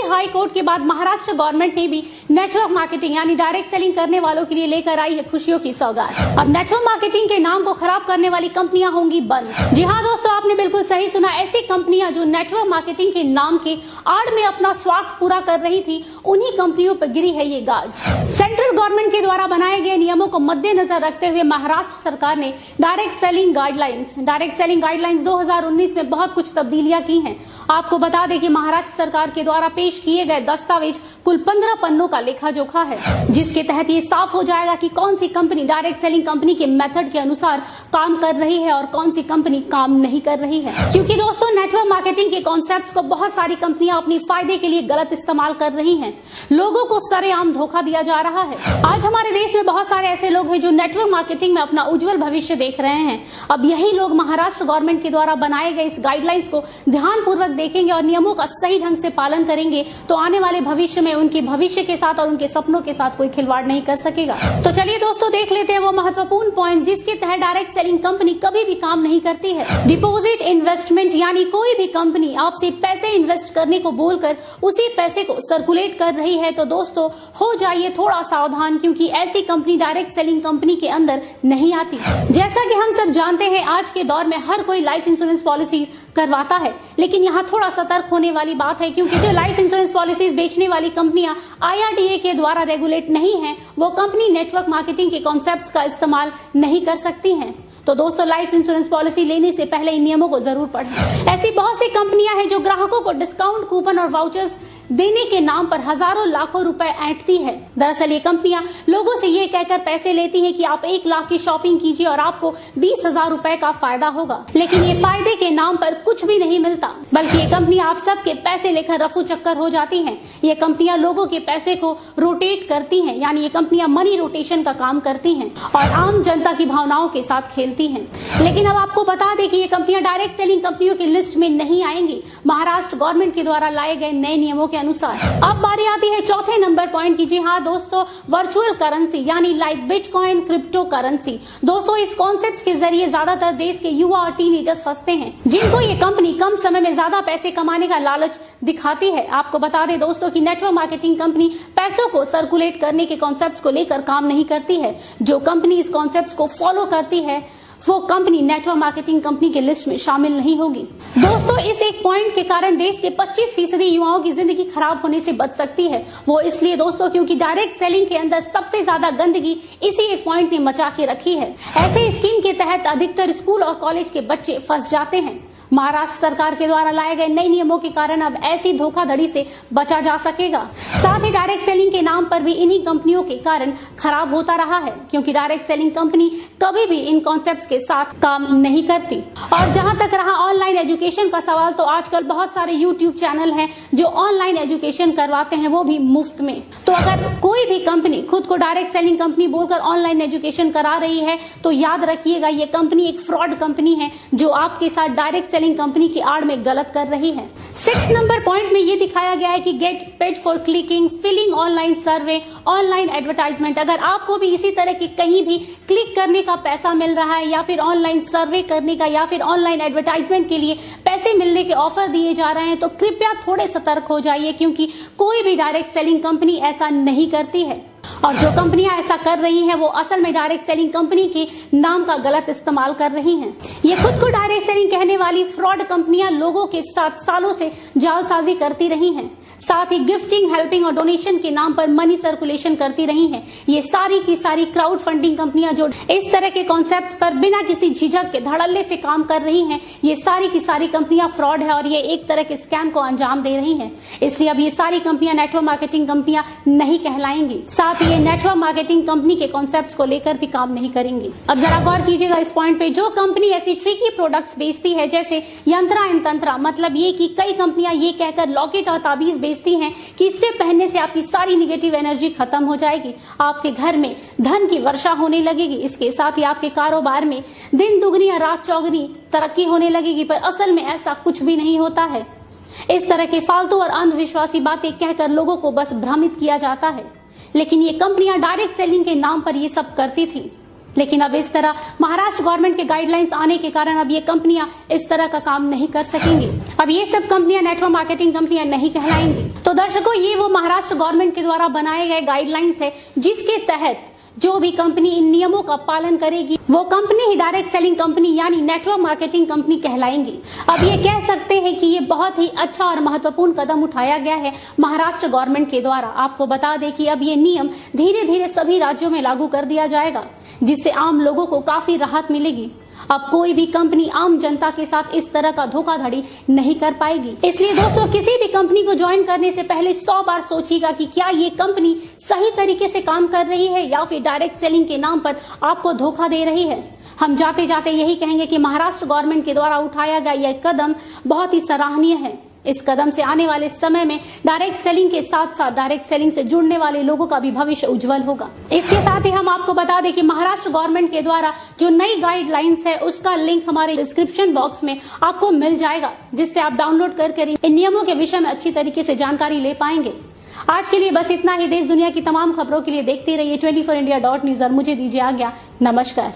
High court के बाद Maharashtra government ने भी नेटवर्क मार्केटिंग यानी डायरेक्ट सेलिंग करने वालों के लिए लेकर आई है खुशियों की सौगात। अब नेटवर्क मार्केटिंग के नाम को खराब करने वाली कंपनियां होंगी बंद। जी हाँ दोस्तों, आपने बिल्कुल सही सुना। ऐसी कंपनियां जो नेटवर्क मार्केटिंग के नाम के आड़ में अपना स्वार्थ पूरा कर रही थी, उन्हीं कंपनियों पर गिरी है ये गाज। सेंट्रल गवर्नमेंट के द्वारा बनाए गए नियमों को मद्देनजर रखते हुए महाराष्ट्र सरकार ने डायरेक्ट सेलिंग गाइडलाइंस 2019 में बहुत कुछ तब्दीलियां की हैं। आपको बता दें कि महाराष्ट्र सरकार के द्वारा पेश किए गए दस्तावेज कुल 15 पन्नों का लेखा जोखा है, जिसके तहत ये साफ हो जाएगा कि कौन सी कंपनी डायरेक्ट सेलिंग कंपनी के मेथड के अनुसार काम कर रही है और कौन सी कंपनी काम नहीं कर रही है। क्योंकि दोस्तों, नेटवर्क मार्केटिंग के कॉन्सेप्ट्स को बहुत सारी कंपनियां अपनी फायदे के लिए गलत इस्तेमाल कर रही हैं। लोगों को सरेआम धोखा दिया जा रहा है। आज हमारे देश में बहुत सारे ऐसे लोग हैं जो नेटवर्क मार्केटिंग में अपना उज्जवल भविष्य देख रहे हैं। अब यही लोग महाराष्ट्र गवर्नमेंट के द्वारा बनाए गए इस गाइडलाइंस को ध्यानपूर्वक देखेंगे और नियमों का सही ढंग से पालन करेंगे तो आने वाले भविष्य में उनके भविष्य के साथ और उनके सपनों के साथ कोई खिलवाड़ नहीं कर सकेगा। तो चलिए दोस्तों, देख लेते हैं वो महत्वपूर्ण पॉइंट जिसके तहत डायरेक्ट सेलिंग कंपनी कभी भी काम नहीं करती है। डिपॉजिट इन्वेस्टमेंट यानी कोई भी कंपनी आपसे पैसे इन्वेस्ट करने को बोलकर उसी पैसे को सर्कुलेट कर रही है तो दोस्तों हो जाइए थोड़ा सावधान, क्योंकि ऐसी कंपनी डायरेक्ट सेलिंग कंपनी के अंदर नहीं आती। जैसा कि हम सब जानते हैं, आज के दौर में हर कोई लाइफ इंश्योरेंस पॉलिसी करवाता है, लेकिन यहाँ थोड़ा सतर्क होने वाली बात है, क्योंकि जो लाइफ इंश्योरेंस पॉलिसीज बेचने वाली कंपनियां IRDA के द्वारा रेगुलेट नहीं है, वो कंपनी नेटवर्क मार्केटिंग के कॉन्सेप्ट्स का इस्तेमाल नहीं कर सकती हैं। तो दोस्तों, लाइफ इंश्योरेंस पॉलिसी लेने से पहले इन नियमों को जरूर पढ़ें। ऐसी बहुत सी कंपनियां हैं जो ग्राहकों को डिस्काउंट कूपन और वाउचर्स देने के नाम पर हजारों लाखों रुपए ऐंठती है। दरअसल ये कंपनियां लोगों से ये कहकर पैसे लेती हैं कि आप 1 लाख की शॉपिंग कीजिए और आपको 20,000 रुपए का फायदा होगा, लेकिन ये फायदे के नाम पर कुछ भी नहीं मिलता, बल्कि ये कंपनियां आप सबके पैसे लेकर रफू चक्कर हो जाती हैं। ये कंपनियां लोगों के पैसे को रोटेट करती हैं, यानी ये कंपनियां मनी रोटेशन का काम करती हैं और आम जनता की भावनाओं के साथ खेलती हैं। लेकिन अब आपको बता दें कि ये कंपनियां डायरेक्ट सेलिंग कंपनियों की लिस्ट में नहीं आएंगी महाराष्ट्र गवर्नमेंट के द्वारा लाए गए नए नियमों अनुसार। अब बारी आती है चौथे नंबर पॉइंट की। जी हाँ दोस्तों, वर्चुअल करेंसी यानी लाइक बिटकॉइन, क्रिप्टो करेंसी। दोस्तों, इस कॉन्सेप्ट के जरिए ज्यादातर देश के युवा और टीनेजर्स फंसते हैं, जिनको ये कंपनी कम समय में ज्यादा पैसे कमाने का लालच दिखाती है। आपको बता दें दोस्तों कि नेटवर्क मार्केटिंग कंपनी पैसों को सर्कुलेट करने के कॉन्सेप्ट को लेकर काम नहीं करती है। जो कंपनी इस कॉन्सेप्ट को फॉलो करती है वो कंपनी नेटवर्क मार्केटिंग कंपनी के लिस्ट में शामिल नहीं होगी। दोस्तों, इस एक पॉइंट के कारण देश के 25% युवाओं की जिंदगी खराब होने से बच सकती है। वो इसलिए दोस्तों क्योंकि डायरेक्ट सेलिंग के अंदर सबसे ज्यादा गंदगी इसी एक पॉइंट ने मचा के रखी है। ऐसे स्कीम के तहत अधिकतर स्कूल और कॉलेज के बच्चे फंस जाते हैं। महाराष्ट्र सरकार के द्वारा लाए गए नए नियमों के कारण अब ऐसी धोखाधड़ी से बचा जा सकेगा। साथ ही डायरेक्ट सेलिंग के नाम पर भी इन्हीं कंपनियों के कारण खराब होता रहा है, क्योंकि डायरेक्ट सेलिंग कंपनी कभी भी इन कॉन्सेप्ट्स के साथ काम नहीं करती। और जहां तक रहा ऑनलाइन एजुकेशन का सवाल, तो आजकल बहुत सारे यूट्यूब चैनल हैं जो ऑनलाइन एजुकेशन करवाते हैं, वो भी मुफ्त में। तो अगर कोई भी कंपनी खुद को डायरेक्ट सेलिंग कंपनी बोलकर ऑनलाइन एजुकेशन करा रही है तो याद रखिएगा, ये कंपनी एक फ्रॉड कंपनी है जो आपके साथ डायरेक्ट सेलिंग कंपनी की आड़ में गलत कर रही है। 6 नंबर पॉइंट में ये दिखाया गया है कि get paid for clicking, filling online survey, online advertisement. अगर आपको भी इसी तरह की कहीं भी क्लिक करने का पैसा मिल रहा है या फिर ऑनलाइन सर्वे करने का या फिर ऑनलाइन एडवर्टाइजमेंट के लिए पैसे मिलने के ऑफर दिए जा रहे हैं तो कृपया थोड़े सतर्क हो जाइए, क्योंकि कोई भी डायरेक्ट सेलिंग कंपनी ऐसा नहीं करती है। और जो कंपनियां ऐसा कर रही हैं वो असल में डायरेक्ट सेलिंग कंपनी के नाम का गलत इस्तेमाल कर रही हैं। ये खुद को डायरेक्ट सेलिंग कहने वाली फ्रॉड कंपनियां लोगों के साथ सालों से जालसाजी करती रही हैं। साथ ही गिफ्टिंग, हेल्पिंग और डोनेशन के नाम पर मनी सर्कुलेशन करती रही हैं। ये सारी की सारी क्राउड फंडिंग कंपनियां जो इस तरह के कॉन्सेप्ट्स पर बिना किसी झिझक के धड़ल्ले से काम कर रही हैं, ये सारी की सारी कंपनियां फ्रॉड है और ये एक तरह के स्कैम को अंजाम दे रही हैं। इसलिए अब ये सारी कंपनियां नेटवर्क मार्केटिंग कंपनियां नहीं कहलाएंगी। साथ ही ये नेटवर्क मार्केटिंग कंपनी के कॉन्सेप्ट्स को लेकर भी काम नहीं करेंगी। अब जरा गौर कीजिएगा इस पॉइंट पे, जो कंपनी ऐसी ट्रिकी प्रोडक्ट्स बेचती है जैसे यंत्रा एंड तंत्रा, मतलब ये कि कई कंपनियां ये कहकर लॉकेट और ताबीज बेचती हैं कि इससे पहनने से आपकी सारी निगेटिव एनर्जी खत्म हो जाएगी, आपके घर में धन की वर्षा होने लगेगी, इसके साथ ही आपके कारोबार में दिन दुगनी या रात चौगनी तरक्की होने लगेगी। पर असल में ऐसा कुछ भी नहीं होता है। इस तरह के फालतू और अंधविश्वासी बातें कहकर लोगों को बस भ्रमित किया जाता है। लेकिन ये कंपनियां डायरेक्ट सेलिंग के नाम पर ये सब करती थी। लेकिन अब इस तरह महाराष्ट्र गवर्नमेंट के गाइडलाइंस आने के कारण अब ये कंपनियां इस तरह का काम नहीं कर सकेंगी। अब ये सब कंपनियां नेटवर्क मार्केटिंग कंपनियां नहीं कहलाएंगी। तो दर्शकों, ये वो महाराष्ट्र गवर्नमेंट के द्वारा बनाए गए गाइडलाइंस है जिसके तहत जो भी कंपनी इन नियमों का पालन करेगी वो कंपनी ही डायरेक्ट सेलिंग कंपनी यानी नेटवर्क मार्केटिंग कंपनी कहलाएंगी। अब ये कह सकते हैं कि ये बहुत ही अच्छा और महत्वपूर्ण कदम उठाया गया है महाराष्ट्र गवर्नमेंट के द्वारा। आपको बता दें कि अब ये नियम धीरे धीरे सभी राज्यों में लागू कर दिया जाएगा, जिससे आम लोगों को काफी राहत मिलेगी। अब कोई भी कंपनी आम जनता के साथ इस तरह का धोखाधड़ी नहीं कर पाएगी। इसलिए दोस्तों, किसी भी कंपनी को ज्वाइन करने से पहले 100 बार सोचिएगा कि क्या ये कंपनी सही तरीके से काम कर रही है या फिर डायरेक्ट सेलिंग के नाम पर आपको धोखा दे रही है। हम जाते जाते यही कहेंगे कि महाराष्ट्र गवर्नमेंट के द्वारा उठाया गया यह कदम बहुत ही सराहनीय है। इस कदम से आने वाले समय में डायरेक्ट सेलिंग के साथ साथ डायरेक्ट सेलिंग से जुड़ने वाले लोगों का भी भविष्य उज्जवल होगा। इसके साथ ही हम आपको बता दें कि महाराष्ट्र गवर्नमेंट के द्वारा जो नई गाइडलाइंस है उसका लिंक हमारे डिस्क्रिप्शन बॉक्स में आपको मिल जाएगा, जिससे आप डाउनलोड कर इन नियमों के विषय में अच्छी तरीके से जानकारी ले पाएंगे। आज के लिए बस इतना ही। देश दुनिया की तमाम खबरों के लिए देखते रहिए 24india.news और मुझे दीजिए आज्ञा। नमस्कार।